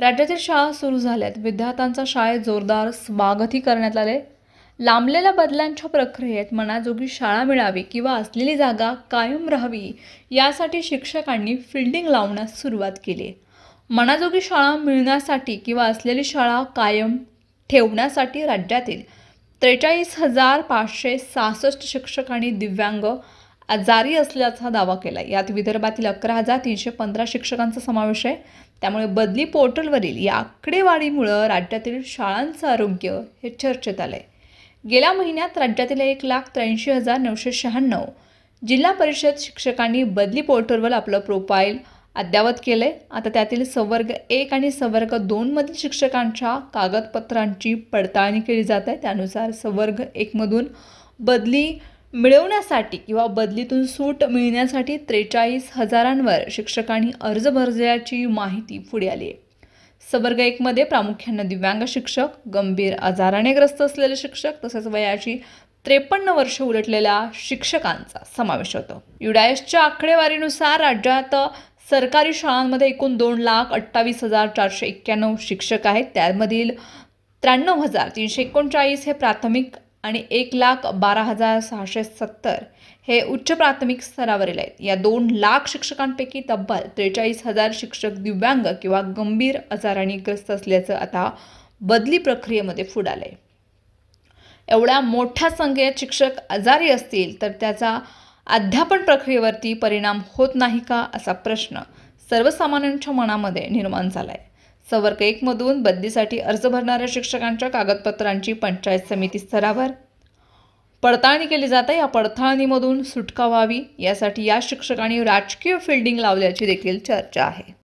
राज्यातील शाळा सुरू झाल्यात. विद्यार्थ्यांचा शाळेत जोरदार स्वागतही करण्यात आले. लांबलेल्या बदल्यांच्या प्रक्रियेत मनाजोगी शाळा मिळावी किंवा असलेली जागा कायम राहावी यासाठी शिक्षकांनी फिल्डिंग लावण्यास सुरुवात केली. मनाजोगी शाळा मिळण्यासाठी किंवा असलेली शाळा कायम ठेवण्यासाठी राज्यातील 43,566 शिक्षक आणि दिव्यांग आजारी असल्याचा दावा केला. यात विदर्भातील 11,315 शिक्षकांचा समावेश आहे. त्यामुळे बदली पोर्टलवरील या आकडेवारीमुळे राज्यातील शाळांचं आरोग्य हे चर्चेत आलंय. गेल्या महिन्यात राज्यातील 1,83,996 जिल्हा परिषद शिक्षकांनी बदली पोर्टलवर आपलं प्रोफाईल अद्ययावत केले. आता त्यातील संवर्ग 1 आणि संवर्ग 2 मधील शिक्षकांच्या कागदपत्रांची पडताळणी केली जात आहे. त्यानुसार संवर्ग 1 मधून बदली मिळवण्यासाठी किंवा बदलीतून सूट मिळण्यासाठी 43,000वर शिक्षकांनी अर्ज भरल्याची माहिती पुढे आली आहे. संवर्ग 1 मध्ये प्रामुख्याने दिव्यांग शिक्षक, गंभीर आजाराने ग्रस्त असलेले शिक्षक तसेच वयाची 53 वर्ष उलटलेल्या शिक्षकांचा समावेश होतो. युडायसच्या आकडेवारीनुसार राज्यात सरकारी शाळांमध्ये एकूण 2,28,491 शिक्षक आहेत. त्यामधील 93,339 हे प्राथमिक आणि 1,12,670 हे उच्च प्राथमिक स्तरावरील आहेत. या 2 लाख शिक्षकांपैकी तब्बल 43,000 शिक्षक दिव्यांग किंवा गंभीर आजाराने ग्रस्त असल्याचं आता बदली प्रक्रियेमध्ये पुढे आलंय. एवढ्या मोठ्या संख्येत शिक्षक आजारी असतील तर त्याचा अध्यापन प्रक्रियेवरती परिणाम होत नाही का, असा प्रश्न सर्वसामान्यांच्या मनामध्ये निर्माण झालाय. संवर्ग 1 मधून बदलीसाठी अर्ज भरणाऱ्या शिक्षकांच्या कागदपत्रांची पंचायत समिती स्तरावर पडताळणी केली जाते. या पडताळणीमधून सुटका व्हावी यासाठी या शिक्षकांनी राजकीय फिल्डिंग लावल्याची देखील चर्चा आहे.